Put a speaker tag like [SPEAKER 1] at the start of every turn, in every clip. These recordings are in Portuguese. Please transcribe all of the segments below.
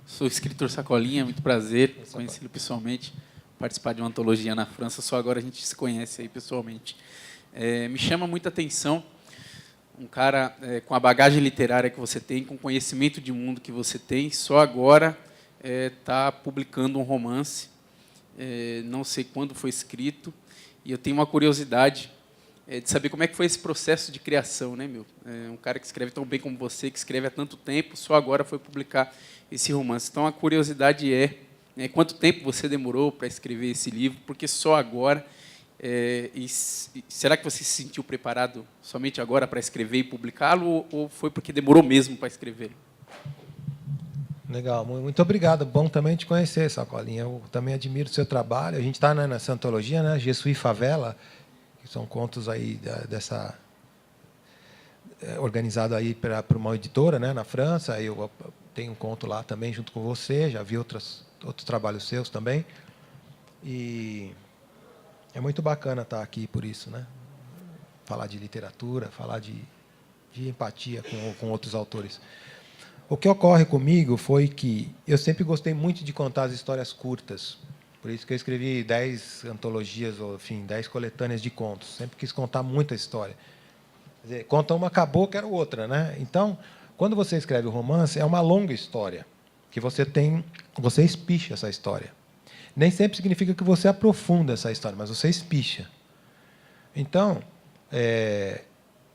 [SPEAKER 1] Sou o escritor Sacolinha, muito prazer, conheci-lo pessoalmente, participar de uma antologia na França, só agora a gente se conhece aí pessoalmente. Me chama muita atenção um cara com a bagagem literária que você tem, com o conhecimento de mundo que você tem, só agora está publicando um romance, não sei quando foi escrito, e eu tenho uma curiosidade de saber como é que foi esse processo de criação, né, meu? Um cara que escreve tão bem como você, que escreve há tanto tempo, só agora foi publicar esse romance. Então, a curiosidade quanto tempo você demorou para escrever esse livro, porque só agora, será que você se sentiu preparado somente agora para escrever e publicá-lo, ou foi porque demorou mesmo para escrever?
[SPEAKER 2] Legal, muito obrigado. Bom também te conhecer, Sacolinha. Eu também admiro o seu trabalho. A gente está nessa antologia, né, Je suis Favela, que são contos aí dessa organizado aí para uma editora, né, na França. Eu tenho um conto lá também junto com você. Já vi outros trabalhos seus também. E é muito bacana estar aqui por isso, né? Falar de literatura, falar de empatia com outros autores. O que ocorre comigo foi que eu sempre gostei muito de contar as histórias curtas. Por isso que eu escrevi 10 antologias, ou, enfim, 10 coletâneas de contos. Sempre quis contar muita história. Quer dizer, conta uma, acabou, quero outra, né? Então, quando você escreve o romance, é uma longa história, que você espicha essa história. Nem sempre significa que você aprofunda essa história, mas você espicha. Então,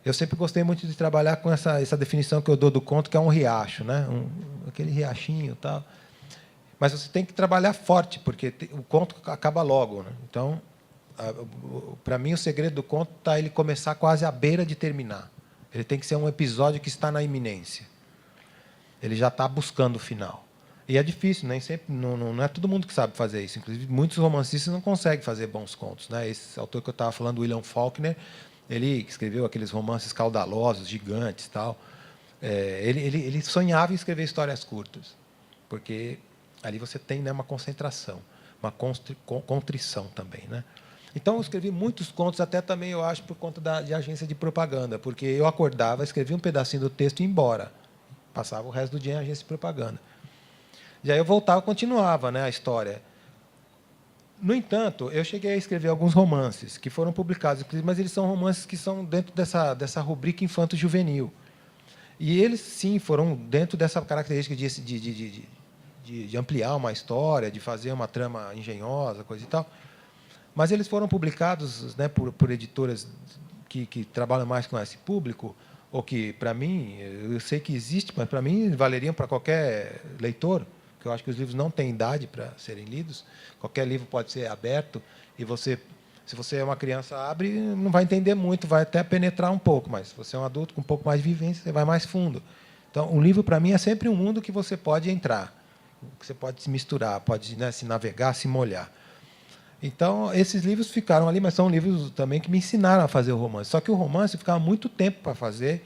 [SPEAKER 2] eu sempre gostei muito de trabalhar com essa definição que eu dou do conto, que é um riacho, né? Aquele riachinho e tal. Mas você tem que trabalhar forte, porque o conto acaba logo, né? Então, para mim, o segredo do conto está ele começar quase à beira de terminar. Ele tem que ser um episódio que está na iminência. Ele já está buscando o final. E é difícil, nem sempre, não é todo mundo que sabe fazer isso. Inclusive, muitos romancistas não conseguem fazer bons contos, né? Esse autor que eu estava falando, William Faulkner, ele escreveu aqueles romances caudalosos, gigantes, tal. Ele sonhava em escrever histórias curtas, porque ali você tem, né, uma concentração, uma contrição também, né? Então, eu escrevi muitos contos, até também, eu acho, por conta de agência de propaganda, porque eu acordava, escrevia um pedacinho do texto e ia embora. Passava o resto do dia em agência de propaganda. E aí eu voltava e continuava, né, a história. No entanto, eu cheguei a escrever alguns romances que foram publicados, mas eles são romances que são dentro dessa rubrica infanto-juvenil. E eles, sim, foram dentro dessa característica de ampliar uma história, de fazer uma trama engenhosa, coisa e tal. Mas eles foram publicados, né, por editoras que trabalham mais com esse público, ou que, para mim, eu sei que existe, mas, para mim, valeriam para qualquer leitor, porque eu acho que os livros não têm idade para serem lidos. Qualquer livro pode ser aberto, e você, se você é uma criança, abre, não vai entender muito, vai até penetrar um pouco, mas se você é um adulto com um pouco mais de vivência, você vai mais fundo. Então, um livro, para mim, é sempre um mundo que você pode entrar, que você pode se misturar, pode, né, se navegar, se molhar. Então, esses livros ficaram ali, mas são livros também que me ensinaram a fazer o romance. Só que o romance ficava muito tempo para fazer,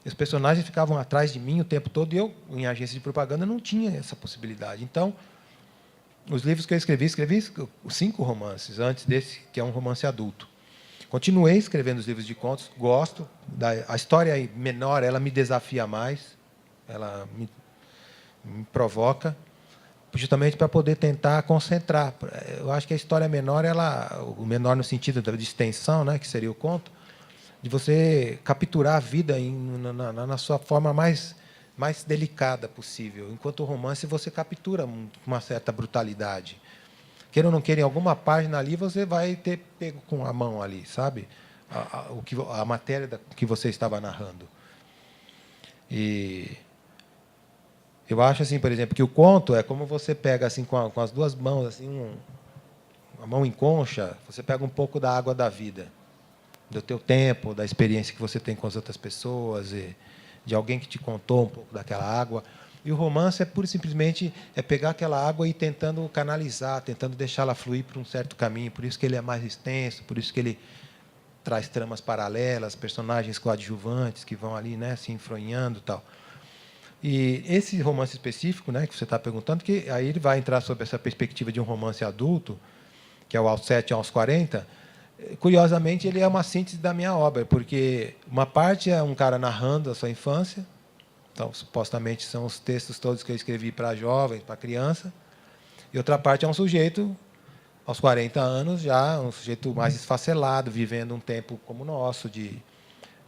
[SPEAKER 2] os personagens ficavam atrás de mim o tempo todo, e eu, em agência de propaganda, não tinha essa possibilidade. Então, os livros que eu escrevi 5 romances, antes desse, que é um romance adulto. Continuei escrevendo os livros de contos, gosto. A história menor, ela me desafia mais, ela me provoca, justamente para poder tentar concentrar. Eu acho que a história menor, o menor no sentido de extensão, né, que seria o conto, de você capturar a vida na sua forma mais delicada possível, enquanto o romance você captura uma certa brutalidade. Queira ou não queira, em alguma página ali você vai ter pego com a mão ali, sabe? A matéria que você estava narrando. E eu acho, assim, por exemplo, que o conto é como você pega assim com as duas mãos, assim, a mão em concha, você pega um pouco da água da vida, do teu tempo, da experiência que você tem com as outras pessoas, e de alguém que te contou um pouco daquela água. E o romance é pura e simplesmente pegar aquela água e ir tentando canalizar, tentando deixá-la fluir por um certo caminho. Por isso que ele é mais extenso, por isso que ele traz tramas paralelas, personagens coadjuvantes que vão ali, né, se enfronhando e tal. E esse romance específico, né, que você está perguntando, que aí ele vai entrar sob essa perspectiva de um romance adulto, que é o Aos 7 aos 40, curiosamente, ele é uma síntese da minha obra, porque uma parte é um cara narrando a sua infância, Então, supostamente, são os textos todos que eu escrevi para jovens, para criança. E outra parte é um sujeito, aos 40 anos, já um sujeito mais esfacelado, vivendo um tempo como o nosso, de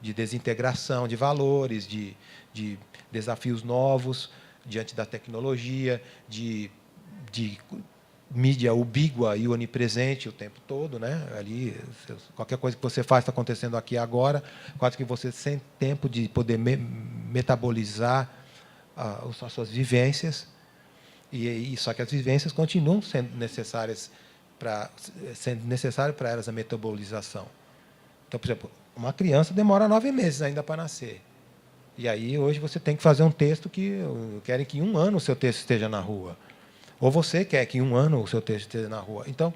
[SPEAKER 2] desintegração de valores, de desafios novos diante da tecnologia, de mídia ubíqua e onipresente o tempo todo, né? Ali, qualquer coisa que você faz está acontecendo aqui agora, quase que você sem tempo de poder metabolizar as suas vivências, e só que as vivências continuam sendo necessárias para elas a metabolização. Então, por exemplo, uma criança demora 9 meses ainda para nascer. E aí, hoje, você tem que fazer um texto que querem que em 1 ano o seu texto esteja na rua. Ou você quer que em 1 ano o seu texto esteja na rua. Então,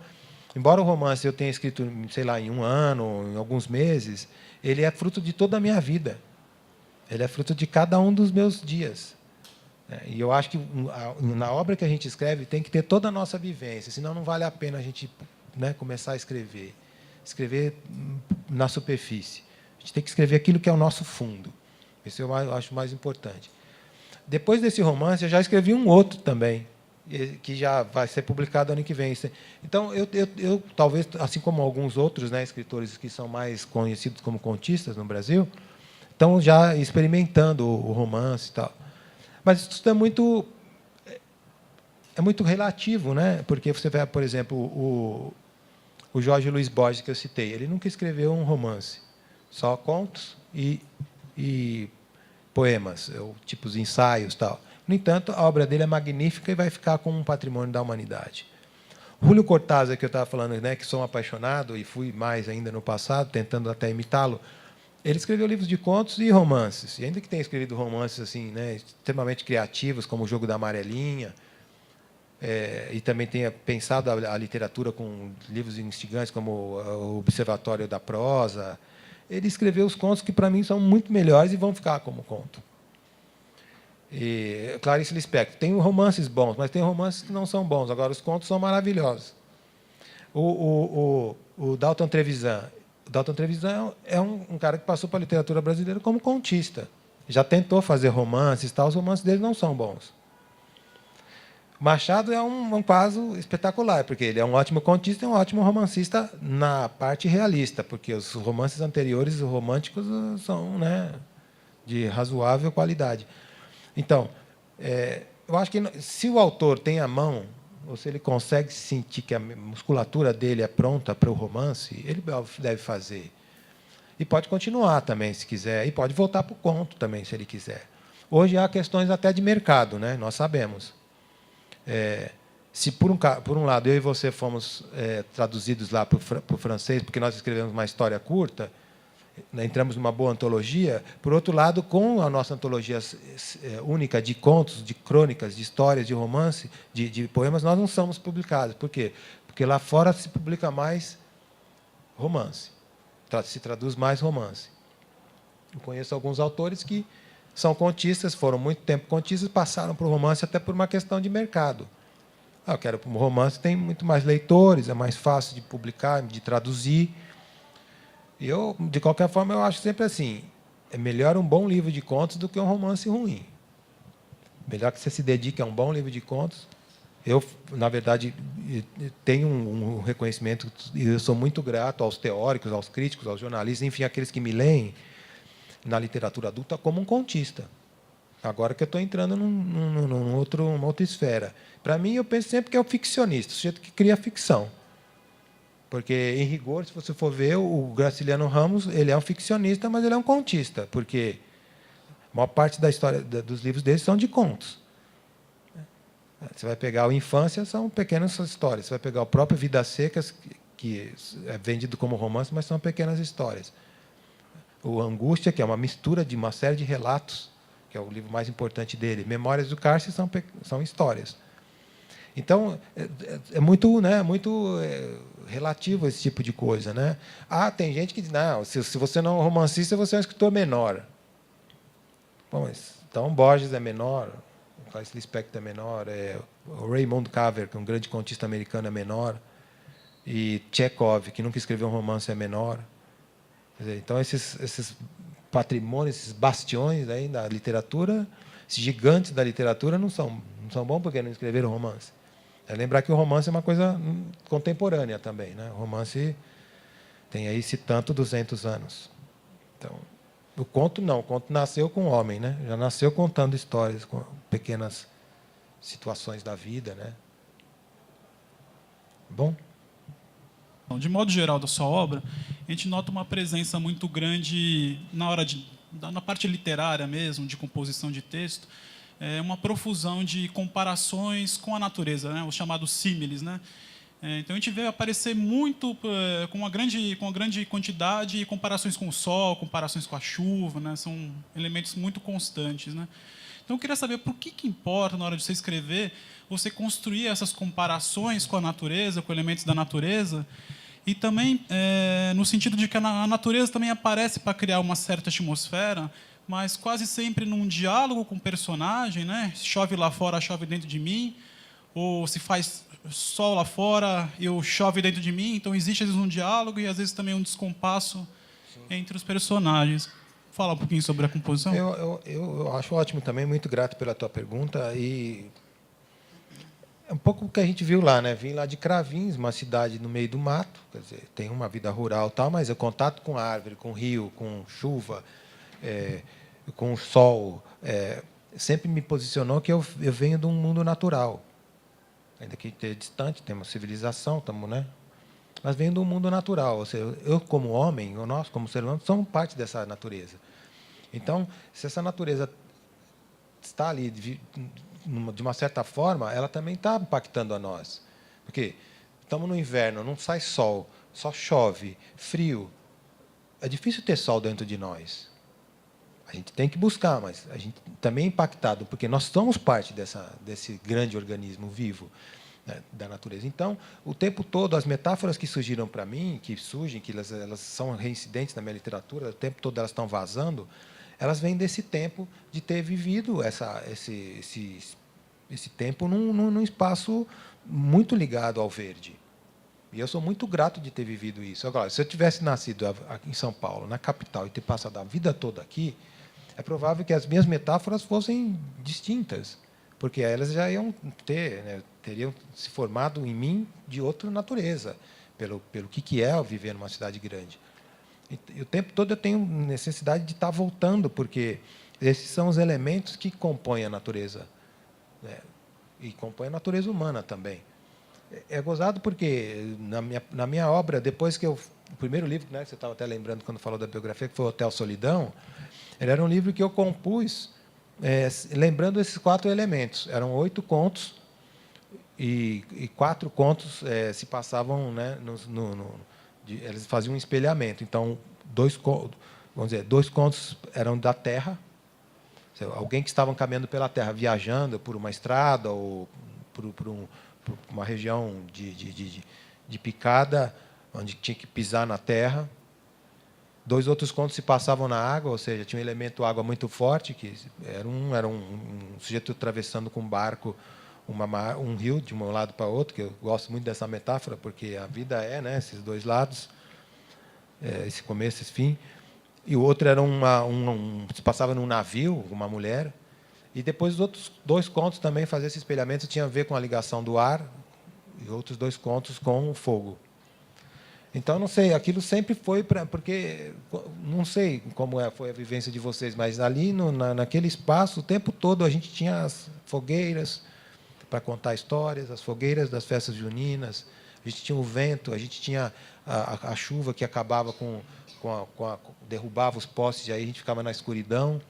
[SPEAKER 2] embora o romance eu tenha escrito, sei lá, em 1 ano, em alguns meses, ele é fruto de toda a minha vida. Ele é fruto de cada um dos meus dias. E eu acho que na obra que a gente escreve tem que ter toda a nossa vivência, senão não vale a pena a gente, né, começar a escrever. Escrever na superfície. A gente tem que escrever aquilo que é o nosso fundo. Isso eu acho mais importante. Depois desse romance, eu já escrevi um outro também, que já vai ser publicado ano que vem. Então, eu talvez, assim como alguns outros, né, escritores que são mais conhecidos como contistas no Brasil, estão já experimentando o romance e tal. Mas isso é muito relativo, né? Porque você vê, por exemplo, o Jorge Luiz Borges, que eu citei, ele nunca escreveu um romance, só contos e poemas, tipos de ensaios, tal. No entanto, a obra dele é magnífica e vai ficar como um patrimônio da humanidade. Julio Cortázar, que eu estava falando, né, que sou um apaixonado e fui mais ainda no passado, tentando até imitá-lo, ele escreveu livros de contos e romances. E ainda que tenha escrevido romances assim, né, extremamente criativos, como O Jogo da Amarelinha, e também tenha pensado a literatura com livros instigantes, como O Observatório da Prosa, ele escreveu os contos que, para mim, são muito melhores e vão ficar como conto. E Clarice Lispector. Tem romances bons, mas tem romances que não são bons. Agora, os contos são maravilhosos. O Dalton Trevisan. O Dalton Trevisan é um cara que passou para a literatura brasileira como contista. Já tentou fazer romances, tal. Os romances dele não são bons. Machado é um caso espetacular, porque ele é um ótimo contista e um ótimo romancista na parte realista, porque os romances anteriores, os românticos, são, né, de razoável qualidade. Então, eu acho que se o autor tem a mão, ou se ele consegue sentir que a musculatura dele é pronta para o romance, ele deve fazer. E pode continuar também, se quiser, e pode voltar para o conto também, se ele quiser. Hoje há questões até de mercado, né? Nós sabemos. Se, por um lado, eu e você fomos traduzidos lá para o francês, porque nós escrevemos uma história curta, né, entramos numa boa antologia. Por outro lado, com a nossa antologia única de contos, de crônicas, de histórias, de romance, de poemas, nós não somos publicados. Por quê? Porque lá fora se publica mais romance, se traduz mais romance. Eu conheço alguns autores que são contistas, foram muito tempo contistas, passaram para o romance até por uma questão de mercado. Eu quero um romance, tem muito mais leitores, é mais fácil de publicar, de traduzir. Eu, de qualquer forma, eu acho sempre assim, é melhor um bom livro de contos do que um romance ruim. Melhor que você se dedique a um bom livro de contos. Eu, na verdade, tenho um reconhecimento, e eu sou muito grato aos teóricos, aos críticos, aos jornalistas, enfim, aqueles que me leem na literatura adulta como um contista. Agora que eu estou entrando numa outra esfera. Para mim, eu penso sempre que é o ficcionista, o sujeito que cria ficção. Porque, em rigor, se você for ver, o Graciliano Ramos, ele é um ficcionista, mas ele é um contista, porque a maior parte da história dos livros dele são de contos. Você vai pegar o Infância, são pequenas histórias. Você vai pegar o próprio Vidas Secas, que é vendido como romance, mas são pequenas histórias. O Angústia, que é uma mistura de uma série de relatos, que é o livro mais importante dele. Memórias do Cárcere são histórias. Então, é muito, né, muito relativo esse tipo de coisa, né? Tem gente que diz, não, se você não é um romancista, você é um escritor menor. Bom, mas, então, Borges é menor, o Clarice Lispector é menor, o Raymond Carver, que é um grande contista americano, é menor, e Chekhov, que nunca escreveu um romance, é menor. Quer dizer, então, esses patrimônios, esses bastiões aí da literatura, esses gigantes da literatura não são bons porque não escreveram romance. É lembrar que o romance é uma coisa contemporânea também, né? O romance tem aí, se tanto, 200 anos. Então, o conto não. O conto nasceu com o homem, né? Já nasceu contando histórias, com pequenas situações da vida, né? Bom?
[SPEAKER 3] De modo geral da sua obra, a gente nota uma presença muito grande na parte literária mesmo, de composição de texto, uma profusão de comparações com a natureza, né? Os chamados símiles, né? Então a gente vê aparecer muito com uma grande quantidade de comparações com o sol, comparações com a chuva, né? São elementos muito constantes, né? Então eu queria saber por que importa, na hora de você escrever, você construir essas comparações com a natureza, com elementos da natureza, e também no sentido de que a natureza também aparece para criar uma certa atmosfera, mas quase sempre num diálogo com o personagem, né? Chove lá fora, chove dentro de mim, ou se faz sol lá fora e chove dentro de mim. Então existe às vezes um diálogo e às vezes também um descompasso entre os personagens. Fala um pouquinho sobre a composição.
[SPEAKER 2] Eu acho ótimo também, muito grato pela tua pergunta. E é um pouco o que a gente viu lá, né? Vim lá de Cravins, uma cidade no meio do mato, quer dizer, tem uma vida rural tal, mas o contato com a árvore, com o rio, com chuva, com o sol, sempre me posicionou que eu venho de um mundo natural. Ainda que é distante, temos civilização, estamos, né? Mas venho do mundo natural. Ou seja, eu como homem, ou nós como ser humano, somos parte dessa natureza. Então, se essa natureza está ali de uma certa forma, ela também está impactando a nós. Porque estamos no inverno, não sai sol, só chove, frio. É difícil ter sol dentro de nós. A gente tem que buscar, mas a gente também é impactado, porque nós somos parte desse grande organismo vivo, né, da natureza. Então, o tempo todo, as metáforas que surgiram para mim, que elas são reincidentes na minha literatura, o tempo todo elas estão vazando, elas vêm desse tempo de ter vivido esse tempo num espaço muito ligado ao verde. E eu sou muito grato de ter vivido isso. Agora, se eu tivesse nascido aqui em São Paulo, na capital, e ter passado a vida toda aqui, é provável que as minhas metáforas fossem distintas, porque elas já iam teriam se formado em mim de outra natureza, pelo que é viver numa cidade grande. E o tempo todo eu tenho necessidade de estar voltando, porque esses são os elementos que compõem a natureza, né? E compõem a natureza humana também. É gozado porque, na minha obra, depois que o primeiro livro, né, que você estava até lembrando quando falou da biografia, que foi Hotel Solidão, ele era um livro que eu compus lembrando esses 4 elementos. Eram 8 contos, e 4 contos se passavam, né, eles faziam um espelhamento. Então, 2 contos eram da terra, alguém que estava caminhando pela terra, viajando por uma estrada ou por uma região de picada, onde tinha que pisar na terra. 2 outros contos se passavam na água, ou seja, tinha um elemento água muito forte, que era um sujeito atravessando com um barco um rio de um lado para o outro, que eu gosto muito dessa metáfora, porque a vida né, esses 2 lados, esse começo, esse fim. E o outro era se passava num navio, uma mulher. E depois os outros 2 contos também faziam esse espelhamento, tinha a ver com a ligação do ar, e outros 2 contos com o fogo. Então, não sei, aquilo sempre foi porque não sei como foi a vivência de vocês, mas ali naquele espaço, o tempo todo a gente tinha as fogueiras para contar histórias, as fogueiras das festas juninas, a gente tinha o vento, a gente tinha a chuva que acabava derrubava os postes, e aí a gente ficava na escuridão,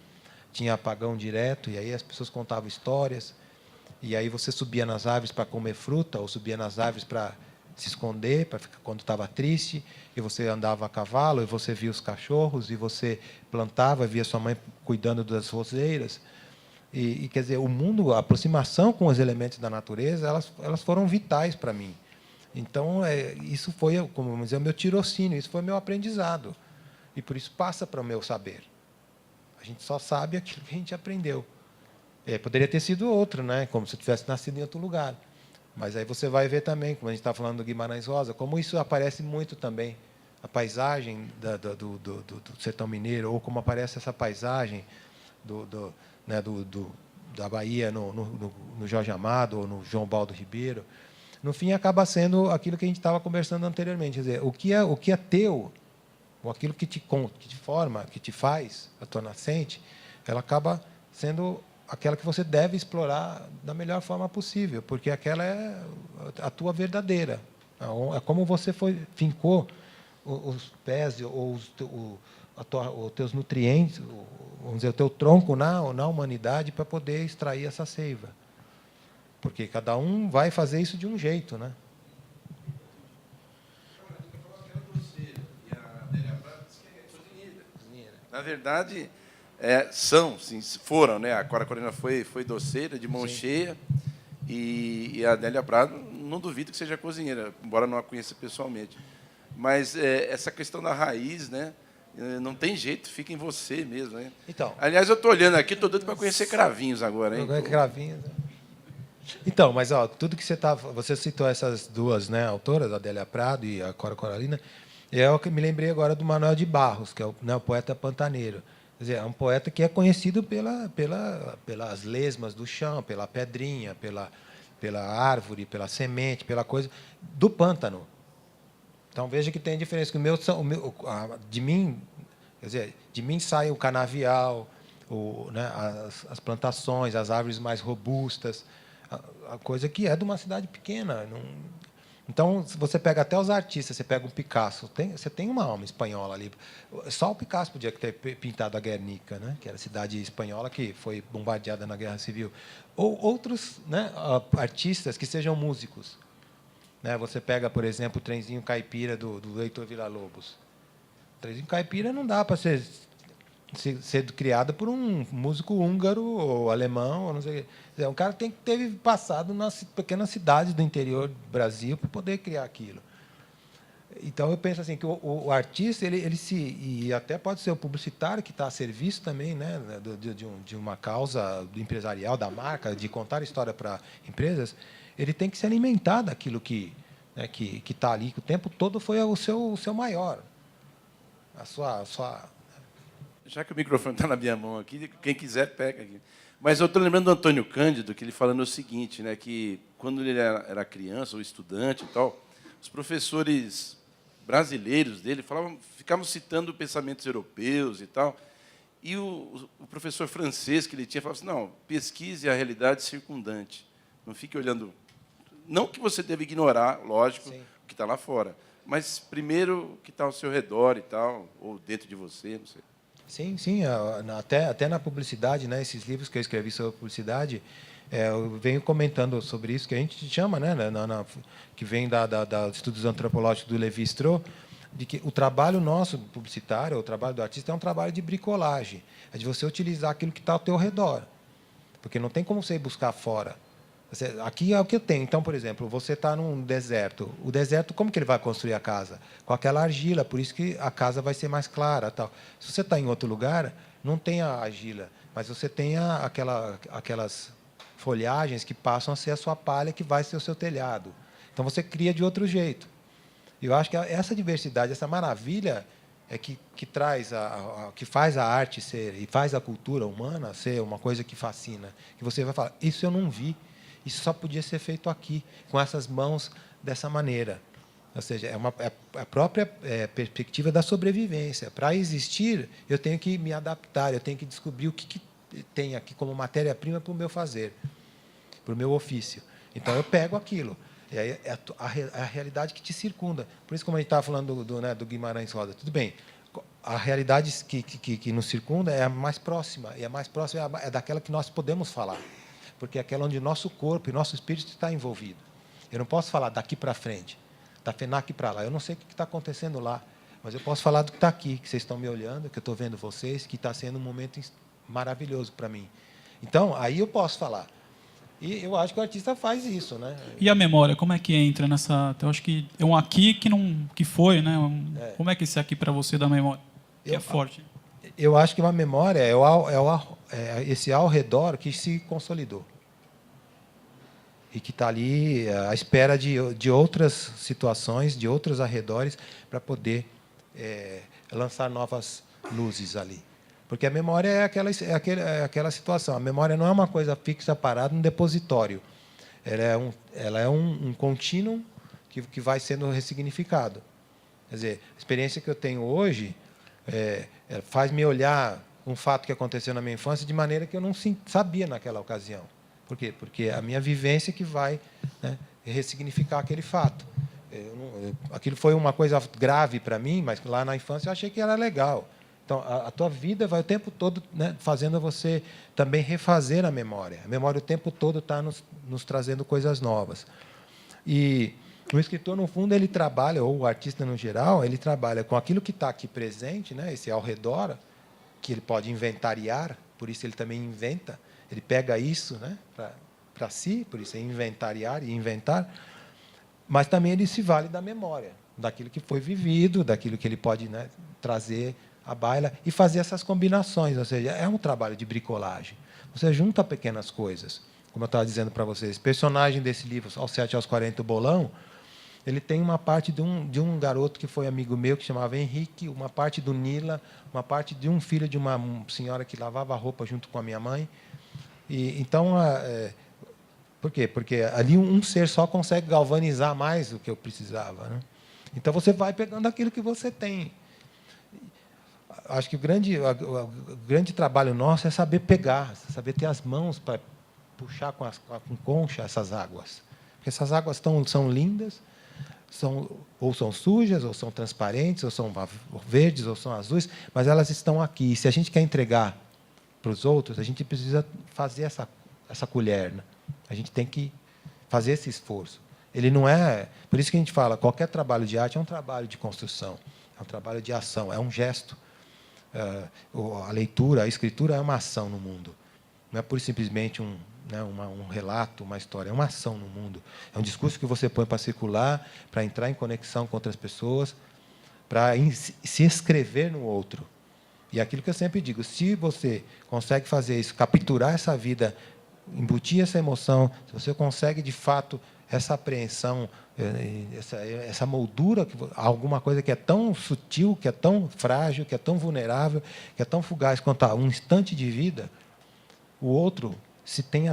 [SPEAKER 2] tinha apagão direto, e aí as pessoas contavam histórias, e aí você subia nas árvores para comer fruta, ou subia nas árvores para se esconder, para ficar quando estava triste, e você andava a cavalo, e você via os cachorros, e você plantava, via sua mãe cuidando das roseiras. E quer dizer, o mundo, a aproximação com os elementos da natureza, elas foram vitais para mim. Então, isso foi, como vamos dizer, o meu tirocínio, isso foi o meu aprendizado. E por isso passa para o meu saber. A gente só sabe aquilo que a gente aprendeu. Poderia ter sido outro, né? Como se eu tivesse nascido em outro lugar. Mas aí você vai ver também, como a gente está falando do Guimarães Rosa, como isso aparece muito também a paisagem do sertão mineiro, ou como aparece essa paisagem né, da Bahia no Jorge Amado ou no João Baldo Ribeiro, no fim acaba sendo aquilo que a gente estava conversando anteriormente. Quer dizer, o que é teu, ou aquilo que te forma, que te faz a tua nascente, ela acaba sendo aquela que você deve explorar da melhor forma possível, porque aquela é a tua verdadeira. É como você fincou os pés ou os teus nutrientes, vamos dizer, o teu tronco na humanidade para poder extrair essa seiva. Porque cada um vai fazer isso de um jeito, né?
[SPEAKER 4] Na verdade, foram, né? A Cora Corina foi doceira, de mão cheia, e a Adélia Prado, não duvido que seja cozinheira, embora não a conheça pessoalmente. Mas essa questão da raiz, né? Não tem jeito, fica em você mesmo, né?
[SPEAKER 2] Então,
[SPEAKER 4] aliás, eu estou olhando aqui, estou doido para conhecer Cravinhos agora, hein?
[SPEAKER 2] Cravinhos. Então, mas tudo que você citou essas duas, né, autoras, a Adélia Prado e a Cora Coralina, é o que me lembrei agora do Manuel de Barros, que é o poeta pantaneiro. Quer dizer, é um poeta que é conhecido pelas lesmas do chão, pela pedrinha, pela árvore, pela semente, pela coisa do pântano. Então veja que tem diferença. De mim, quer dizer, de mim sai o canavial, né, as plantações, as árvores mais robustas, a coisa que é de uma cidade pequena. Então, se você pega até os artistas, você pega um Picasso, você tem uma alma espanhola ali. Só o Picasso podia ter pintado a Guernica, né, que era a cidade espanhola que foi bombardeada na Guerra Civil. Ou outros, né, artistas que sejam músicos. Né, você pega, por exemplo, o Trenzinho Caipira do Heitor Villa-Lobos. O Trenzinho Caipira não dá para ser criado por um músico húngaro ou alemão, ou não sei o quê. Um cara tem que ter passado nas pequenas cidades do interior do Brasil para poder criar aquilo. Então, eu penso assim que o artista, e até pode ser o publicitário que está a serviço também, né, de uma causa empresarial, da marca, de contar história para empresas, ele tem que se alimentar daquilo que está ali, que o tempo todo foi o seu maior. A sua...
[SPEAKER 4] Já que o microfone está na minha mão aqui, quem quiser, pega aqui. Mas eu estou lembrando do Antônio Cândido, que ele falando o seguinte, né, que quando ele era criança ou estudante e tal, os professores brasileiros dele ficavam citando pensamentos europeus e tal, e o professor francês que ele tinha falava assim, não, pesquise a realidade circundante, não fique olhando... Não que você deve ignorar, lógico, sim, o que está lá fora, mas primeiro o que está ao seu redor e tal, ou dentro de você, não sei.
[SPEAKER 2] Sim. Até na publicidade, né, esses livros que eu escrevi sobre publicidade, eu venho comentando sobre isso, que a gente chama, né, que vem dos estudos antropológicos do Lévi-Strauss, de que o trabalho nosso publicitário, o trabalho do artista, é um trabalho de bricolagem, é de você utilizar aquilo que está ao teu redor, porque não tem como você ir buscar fora. Aqui é o que eu tenho. Então, por exemplo, você está num deserto. O deserto, como que ele vai construir a casa? Com aquela argila, por isso que a casa vai ser mais clara. Tal. Se você está em outro lugar, não tem a argila, mas você tem aquelas folhagens que passam a ser a sua palha, que vai ser o seu telhado. Então, você cria de outro jeito. E eu acho que essa diversidade, essa maravilha, é que traz que faz a arte ser, e faz a cultura humana ser uma coisa que fascina. Que você vai falar, isso eu não vi. Isso só podia ser feito aqui, com essas mãos, dessa maneira. Ou seja, é a própria perspectiva da sobrevivência. Para existir, eu tenho que me adaptar, eu tenho que descobrir o que tem aqui como matéria-prima para o meu fazer, para o meu ofício. Então, eu pego aquilo. E aí é a realidade que te circunda. Por isso, como a gente estava falando do Guimarães Rosa, tudo bem, a realidade que nos circunda é a mais próxima, e a mais próxima é daquela que nós podemos falar. Porque é aquela onde nosso corpo e nosso espírito está envolvido. Eu não posso falar daqui para frente, da FENAC para lá. Eu não sei o que está acontecendo lá, mas eu posso falar do que está aqui, que vocês estão me olhando, que eu estou vendo vocês, que está sendo um momento maravilhoso para mim. Então, aí eu posso falar. E eu acho que o artista faz isso, né?
[SPEAKER 3] E a memória, como é que entra nessa... Eu acho que é um aqui que foi, né? Como é que esse aqui para você da memória? Que é forte.
[SPEAKER 2] Eu acho que uma memória é esse ao redor que se consolidou. E que está ali à espera de outras situações, de outros arredores, para poder lançar novas luzes ali. Porque a memória é aquela situação. A memória não é uma coisa fixa, parada no depositório. Ela é um contínuo que vai sendo ressignificado. Quer dizer, a experiência que eu tenho hoje faz-me olhar um fato que aconteceu na minha infância de maneira que eu não sabia naquela ocasião. Por quê? Porque é a minha vivência que vai, né, ressignificar aquele fato. Aquilo foi uma coisa grave para mim, mas lá na infância eu achei que era legal. Então, a tua vida vai o tempo todo, né, fazendo você também refazer a memória. A memória o tempo todo está nos trazendo coisas novas. E o escritor, no fundo, ele trabalha, ou o artista no geral, ele trabalha com aquilo que está aqui presente, né, esse ao redor, que ele pode inventariar, por isso ele também inventa, ele pega isso, né, para si, por isso é inventariar e inventar, mas também ele se vale da memória, daquilo que foi vivido, daquilo que ele pode, né, trazer à baila e fazer essas combinações, ou seja, é um trabalho de bricolagem. Você junta pequenas coisas, como eu estava dizendo para vocês. O personagem desse livro, Aos 7 aos 40, o Bolão, ele tem uma parte de um garoto que foi amigo meu, que chamava Henrique, uma parte do Nila, uma parte de um filho de uma senhora que lavava roupa junto com a minha mãe. E, então, por quê? Porque ali um ser só consegue galvanizar mais do que eu precisava, né? Então, você vai pegando aquilo que você tem. Acho que o grande trabalho nosso é saber pegar, saber ter as mãos para puxar com concha essas águas. Porque essas águas são lindas, ou são sujas, ou são transparentes, ou são verdes, ou são azuis, mas elas estão aqui. E se a gente quer entregar para os outros, a gente precisa fazer essa colher, né? A gente tem que fazer esse esforço. Ele não é... Por isso que a gente fala, qualquer trabalho de arte é um trabalho de construção, é um trabalho de ação, é um gesto. A leitura, a escritura é uma ação no mundo. Não é pura e simplesmente um relato, uma história. É uma ação no mundo. É um discurso que você põe para circular, para entrar em conexão com outras pessoas, para se escrever no outro. E aquilo que eu sempre digo, se você consegue fazer isso, capturar essa vida, embutir essa emoção, se você consegue, de fato, essa apreensão, essa moldura, alguma coisa que é tão sutil, que é tão frágil, que é tão vulnerável, que é tão fugaz quanto a um instante de vida, o outro, se tem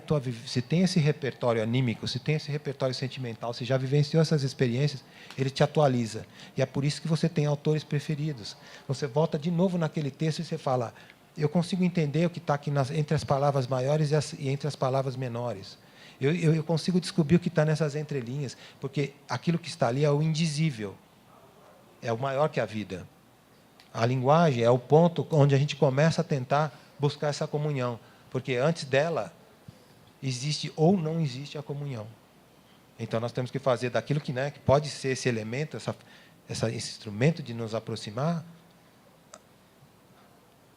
[SPEAKER 2] esse repertório anímico, se tem esse repertório sentimental, se já vivenciou essas experiências, ele te atualiza. E é por isso que você tem autores preferidos. Você volta de novo naquele texto e você fala, eu consigo entender o que está aqui entre as palavras maiores e entre as palavras menores. Eu consigo descobrir o que está nessas entrelinhas, porque aquilo que está ali é o indizível, é o maior que a vida. A linguagem é o ponto onde a gente começa a tentar buscar essa comunhão, porque antes dela existe ou não existe a comunhão. Então, nós temos que fazer daquilo que pode ser esse elemento, esse instrumento de nos aproximar,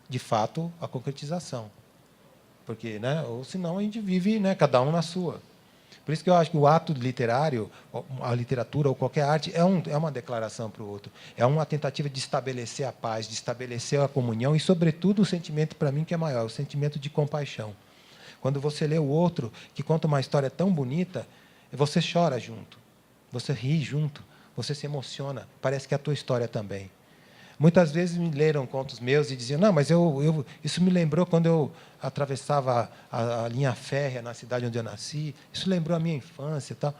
[SPEAKER 2] de fato, a concretização. Porque, ou senão a gente vive, cada um na sua. Por isso que eu acho que o ato literário, a literatura ou qualquer arte, é uma declaração para o outro. É uma tentativa de estabelecer a paz, de estabelecer a comunhão e, sobretudo, o sentimento, para mim, que é maior, o sentimento de compaixão. Quando você lê o outro, que conta uma história tão bonita, você chora junto, você ri junto, você se emociona, parece que é a tua história também. Muitas vezes me leram contos meus e diziam, não, mas isso me lembrou quando eu atravessava a linha férrea na cidade onde eu nasci, isso lembrou a minha infância e tal.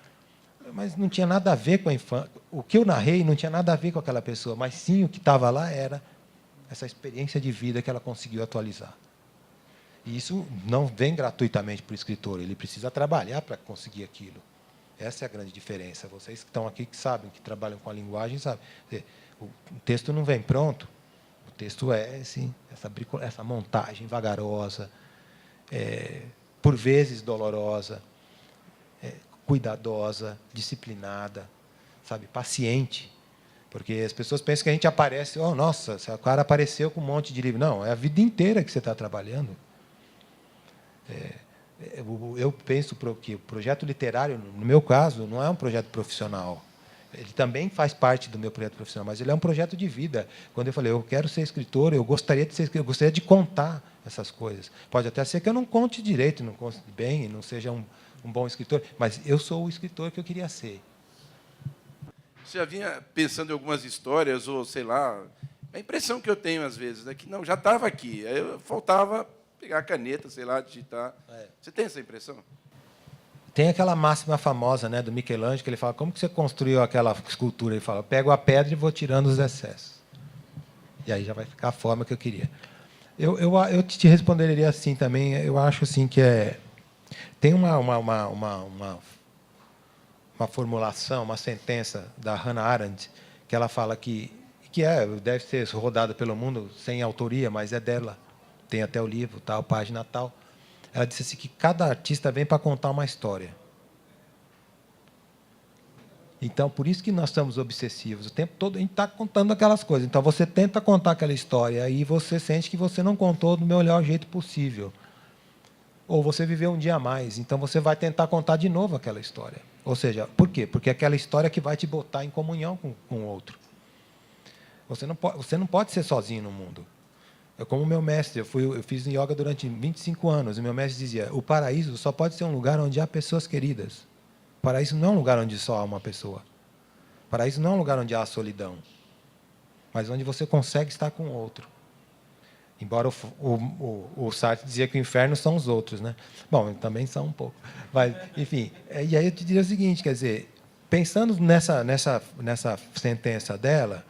[SPEAKER 2] Mas não tinha nada a ver com a infância. O que eu narrei não tinha nada a ver com aquela pessoa, mas sim o que estava lá era essa experiência de vida que ela conseguiu atualizar. E isso não vem gratuitamente para o escritor, ele precisa trabalhar para conseguir aquilo. Essa é a grande diferença. Vocês que estão aqui, que sabem, que trabalham com a linguagem, sabem. O texto não vem pronto. O texto é essa montagem vagarosa, por vezes dolorosa, cuidadosa, disciplinada, paciente. Porque as pessoas pensam que a gente aparece, nossa, o cara apareceu com um monte de livro. Não, é a vida inteira que você está trabalhando. Eu penso que o projeto literário, no meu caso, não é um projeto profissional. Ele também faz parte do meu projeto profissional, mas ele é um projeto de vida. Quando eu falei, eu quero ser escritor, eu gostaria de ser escritor, eu gostaria de contar essas coisas. Pode até ser que eu não conte direito, não conte bem, não seja um bom escritor, mas eu sou o escritor que eu queria ser.
[SPEAKER 4] Você já vinha pensando em algumas histórias, ou sei lá, a impressão que eu tenho às vezes é que não, já estava aqui, aí faltava pegar a caneta, sei lá, digitar. Você tem essa impressão?
[SPEAKER 2] Tem aquela máxima famosa, né, do Michelangelo, que ele fala: como que você construiu aquela escultura? Ele fala: pego a pedra e vou tirando os excessos. E aí já vai ficar a forma que eu queria. Eu te responderia assim também. Eu acho assim que tem uma formulação, uma sentença da Hannah Arendt, que ela fala que deve ser rodada pelo mundo sem autoria, mas é dela. Tem até o livro, tal, página tal. Ela disse assim que cada artista vem para contar uma história. Então, por isso que nós estamos obsessivos. O tempo todo a gente está contando aquelas coisas. Então, você tenta contar aquela história e você sente que você não contou do melhor jeito possível. Ou você viveu um dia a mais. Então, você vai tentar contar de novo aquela história. Ou seja, por quê? Porque é aquela história que vai te botar em comunhão com o outro. Você não pode ser sozinho no mundo. É como o meu mestre. Eu fiz yoga durante 25 anos. E meu mestre dizia: o paraíso só pode ser um lugar onde há pessoas queridas. O paraíso não é um lugar onde só há uma pessoa. O paraíso não é um lugar onde há solidão, mas onde você consegue estar com o outro. Embora o Sartre dizia que o inferno são os outros, né? Bom, também são um pouco. Mas, enfim, e aí eu te diria o seguinte, quer dizer, pensando nessa sentença dela,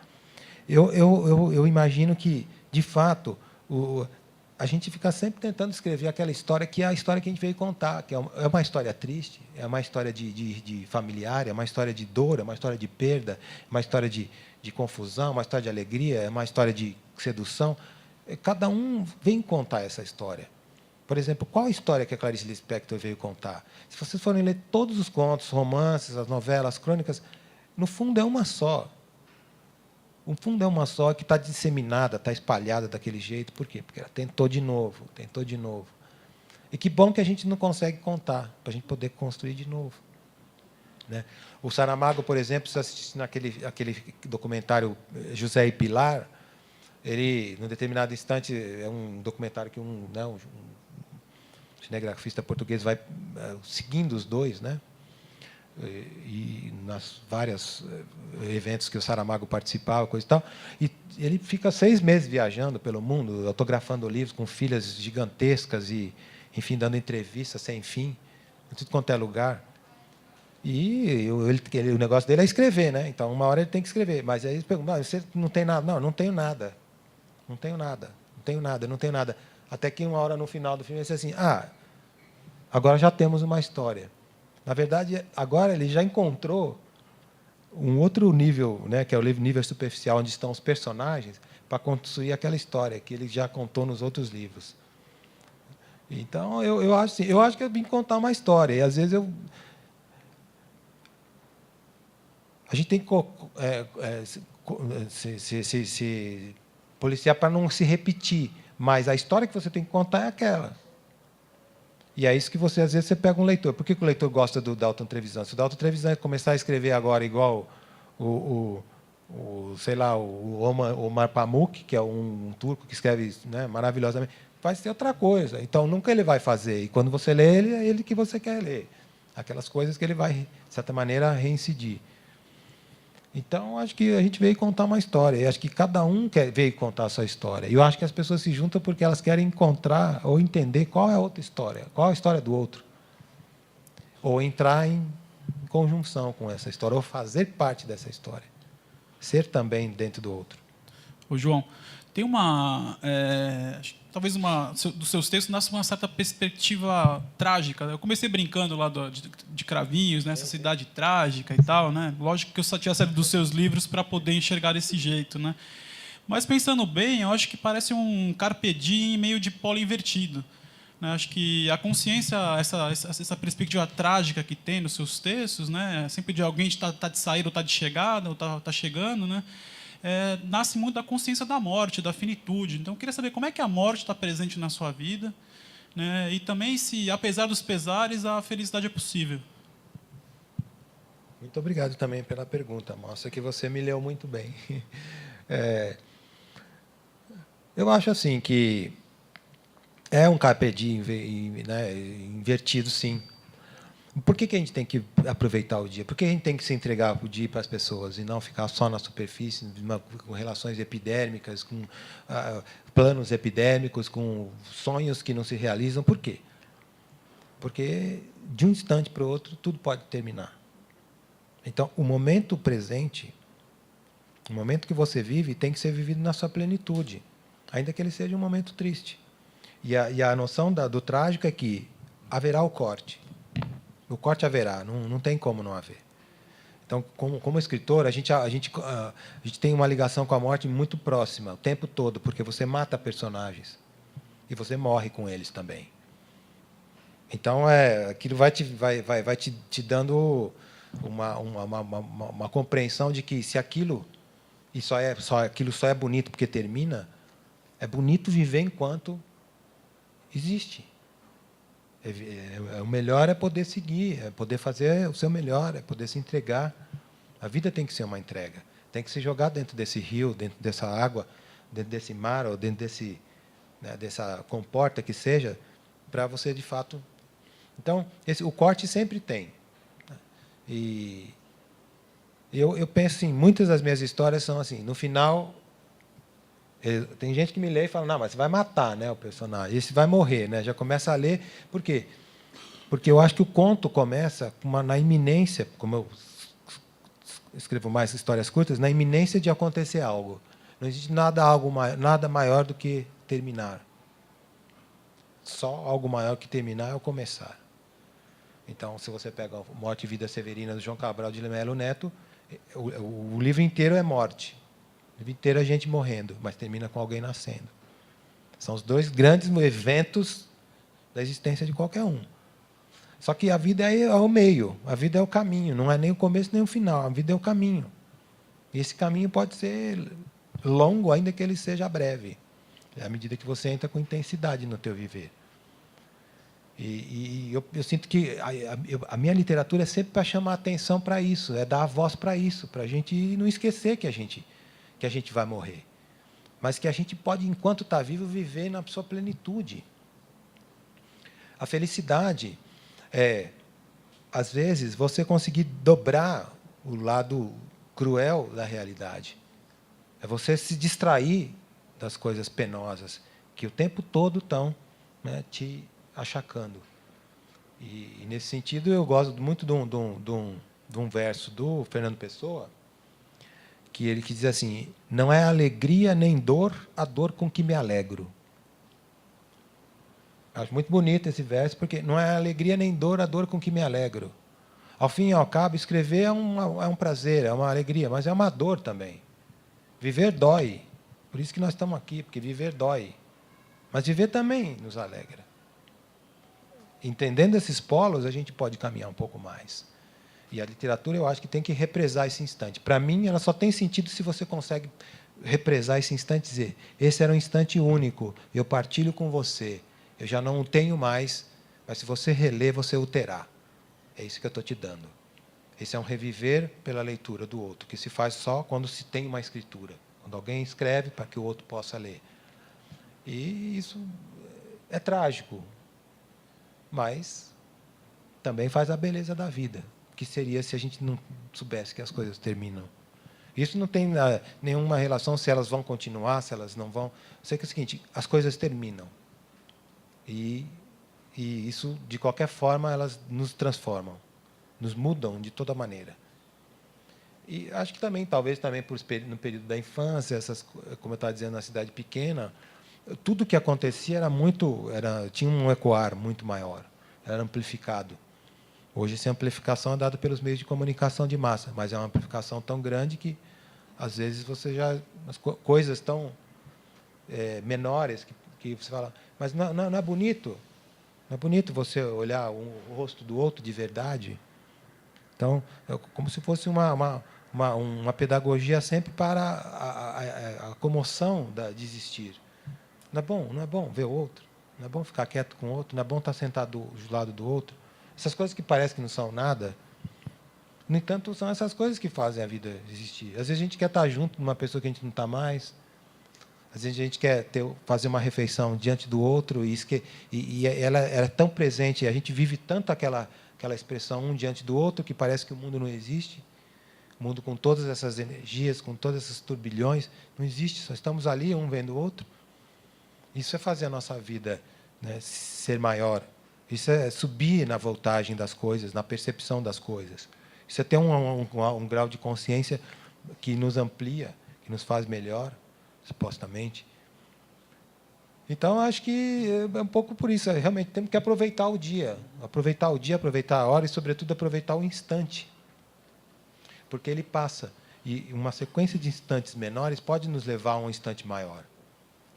[SPEAKER 2] eu imagino que, de fato, a gente fica sempre tentando escrever aquela história que é a história que a gente veio contar, que é uma história triste, é uma história de familiar, é uma história de dor, é uma história de perda, é uma história de confusão, uma história de alegria, é uma história de sedução. Cada um vem contar essa história. Por exemplo, qual a história que a Clarice Lispector veio contar? Se vocês forem ler todos os contos, romances, as novelas, as crônicas, no fundo é uma só. O fundo é uma só que está disseminada, está espalhada daquele jeito. Por quê? Porque ela tentou de novo, tentou de novo. E que bom que a gente não consegue contar, para a gente poder construir de novo. Né? O Saramago, por exemplo, se assistir aquele documentário José e Pilar, ele, num determinado instante, é um documentário que um cinegrafista português vai seguindo os dois, né? E nas vários eventos que o Saramago participava, coisa e tal, e ele fica 6 meses viajando pelo mundo, autografando livros com filhas gigantescas e, enfim, dando entrevistas sem fim, em tudo quanto é lugar. E o negócio dele é escrever, né? Então, uma hora ele tem que escrever. Mas aí ele pergunta: você não tem nada? Não, não tenho nada. Não tenho nada. Não tenho nada, não tenho nada. Até que uma hora no final do filme ele disse assim: agora já temos uma história. Na verdade, agora ele já encontrou um outro nível, né, que é o nível superficial, onde estão os personagens, para construir aquela história que ele já contou nos outros livros. Então, eu acho assim, que eu vim contar uma história. E, às vezes, a gente tem que se policiar para não se repetir. Mas a história que você tem que contar é aquela. E é isso que às vezes, você pega um leitor. Por que o leitor gosta do Dalton Trevisan? Se o Dalton Trevisan começar a escrever agora igual sei lá, o Omar Pamuk, que é um turco que escreve, né, maravilhosamente, vai ser outra coisa. Então, nunca ele vai fazer. E quando você lê ele, é ele que você quer ler. Aquelas coisas que ele vai, de certa maneira, reincidir. Então, acho que a gente veio contar uma história. E acho que cada um veio contar a sua história. E eu acho que as pessoas se juntam porque elas querem encontrar ou entender qual é a outra história, qual é a história do outro. Ou entrar em conjunção com essa história, ou fazer parte dessa história. Ser também dentro do outro.
[SPEAKER 3] Ô, João, tem talvez dos seus textos nasce uma certa perspectiva trágica. Eu comecei brincando lá de Cravinhos, né, essa cidade trágica e tal, né? Lógico que eu só tinha saído dos seus livros para poder enxergar desse jeito, né? Mas pensando bem, eu acho que parece um carpe diem meio de polo invertido. Né? Acho que a consciência, essa perspectiva trágica que tem nos seus textos, né, sempre de alguém tá de saída ou tá de chegada ou tá chegando, né? Nasce muito da consciência da morte, da finitude. Então, eu queria saber como é que a morte está presente na sua vida, né? E também se, apesar dos pesares, a felicidade é possível.
[SPEAKER 2] Muito obrigado também pela pergunta. Mostra que você me leu muito bem. Eu acho assim que é um carpe diem, né, invertido, sim. Por que a gente tem que aproveitar o dia? Por que a gente tem que se entregar o dia para as pessoas e não ficar só na superfície, com relações epidérmicas, com planos epidérmicos, com sonhos que não se realizam? Por quê? Porque, de um instante para o outro, tudo pode terminar. Então, o momento presente, o momento que você vive, tem que ser vivido na sua plenitude, ainda que ele seja um momento triste. E a noção do trágico é que haverá o corte. O corte haverá, não tem como não haver. Então, como escritor, a gente tem uma ligação com a morte muito próxima, o tempo todo, porque você mata personagens e você morre com eles também. Então, aquilo vai te dando uma compreensão de que se aquilo só é bonito porque termina, é bonito viver enquanto existe. O melhor é poder seguir, é poder fazer o seu melhor, é poder se entregar. A vida tem que ser uma entrega. Tem que se jogar dentro desse rio, dentro dessa água, dentro desse mar, ou dentro dessa comporta que seja, para você, de fato... Então, o corte sempre tem. E eu penso assim, muitas das minhas histórias são assim, no final... Tem gente que me lê e fala, não, mas você vai matar, né, o personagem, esse vai morrer, né? Já começa a ler. Por quê? Porque eu acho que o conto começa na iminência, como eu escrevo mais histórias curtas, na iminência de acontecer algo. Não existe nada maior do que terminar. Só algo maior que terminar é o começar. Então, se você pega a Morte e Vida Severina, do João Cabral de Melo Neto, o livro inteiro é morte. O livro inteiro é a gente morrendo, mas termina com alguém nascendo. São os dois grandes eventos da existência de qualquer um. Só que a vida é o meio, a vida é o caminho, não é nem o começo nem o final, a vida é o caminho. E esse caminho pode ser longo, ainda que ele seja breve, à medida que você entra com intensidade no teu viver. E eu sinto que a minha literatura é sempre para chamar a atenção para isso, é dar a voz para isso, para a gente não esquecer que a gente vai morrer, mas que a gente pode, enquanto está vivo, viver na sua plenitude. A felicidade é, às vezes, você conseguir dobrar o lado cruel da realidade. É você se distrair das coisas penosas que o tempo todo estão, né, te achacando. E, nesse sentido, eu gosto muito de um verso do Fernando Pessoa, que diz assim, não é alegria nem dor a dor com que me alegro. Acho muito bonito esse verso, porque não é alegria nem dor a dor com que me alegro. Ao fim e ao cabo, escrever é um prazer, é uma alegria, mas é uma dor também. Viver dói. Por isso que nós estamos aqui, porque viver dói. Mas viver também nos alegra. Entendendo esses polos, a gente pode caminhar um pouco mais. E a literatura, eu acho que tem que represar esse instante. Para mim, ela só tem sentido se você consegue represar esse instante e dizer, esse era um instante único, eu partilho com você, eu já não o tenho mais, mas se você reler, você o terá. É isso que eu estou te dando. Esse é um reviver pela leitura do outro, que se faz só quando se tem uma escritura, quando alguém escreve para que o outro possa ler. E isso é trágico, mas também faz a beleza da vida, que seria se a gente não soubesse que as coisas terminam. Isso não tem nenhuma relação se elas vão continuar, se elas não vão. Eu sei que é o seguinte, as coisas terminam. E isso, de qualquer forma, elas nos transformam, nos mudam de toda maneira. E acho que também, talvez também no período da infância, como eu estava dizendo, na cidade pequena, tudo que acontecia tinha um ecoar muito maior, era amplificado. Hoje, essa amplificação é dada pelos meios de comunicação de massa, mas é uma amplificação tão grande que, às vezes, as coisas tão menores que você fala, mas não é bonito? Não é bonito você olhar o rosto do outro de verdade? Então, é como se fosse uma pedagogia sempre para a comoção de existir. Não é bom ver o outro? Não é bom ficar quieto com o outro? Não é bom estar sentado do lado do outro? Essas coisas que parecem que não são nada, no entanto, são essas coisas que fazem a vida existir. Às vezes a gente quer estar junto de uma pessoa que a gente não está mais. Às vezes a gente quer fazer uma refeição diante do outro e ela é tão presente, a gente vive tanto aquela expressão um diante do outro, que parece que o mundo não existe. O mundo com todas essas energias, com todos esses turbilhões, não existe, só estamos ali, um vendo o outro. Isso é fazer a nossa vida, né, ser maior. Isso é subir na voltagem das coisas, na percepção das coisas. Isso é ter um grau de consciência que nos amplia, que nos faz melhor, supostamente. Então, acho que é um pouco por isso. Realmente, temos que aproveitar o dia, aproveitar a hora e, sobretudo, aproveitar o instante. Porque ele passa. E uma sequência de instantes menores pode nos levar a um instante maior,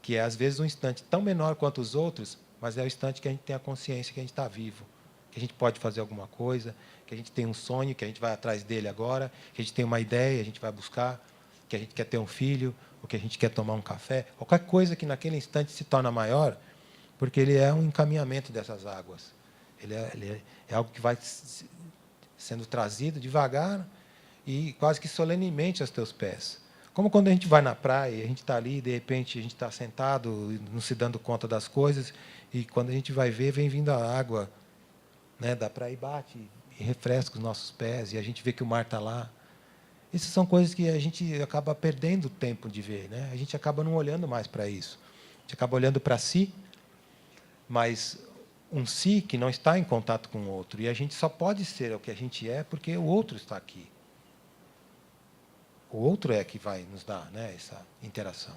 [SPEAKER 2] que é, às vezes, um instante tão menor quanto os outros, mas é o instante que a gente tem a consciência que a gente está vivo, que a gente pode fazer alguma coisa, que a gente tem um sonho, que a gente vai atrás dele agora, que a gente tem uma ideia, a gente vai buscar, que a gente quer ter um filho, ou que a gente quer tomar um café, qualquer coisa que naquele instante se torna maior, porque ele é um encaminhamento dessas águas. Ele é algo que vai sendo trazido devagar e quase que solenemente aos teus pés. Como quando a gente vai na praia, a gente está ali, de repente a gente está sentado, não se dando conta das coisas, e quando a gente vai ver, vem vindo a água, né, da praia e bate, e refresca os nossos pés, e a gente vê que o mar está lá. Essas são coisas que a gente acaba perdendo tempo de ver, né? A gente acaba não olhando mais para isso. A gente acaba olhando para si, mas um si que não está em contato com o outro. E a gente só pode ser o que a gente é porque o outro está aqui. O outro é que vai nos dar, né, essa interação.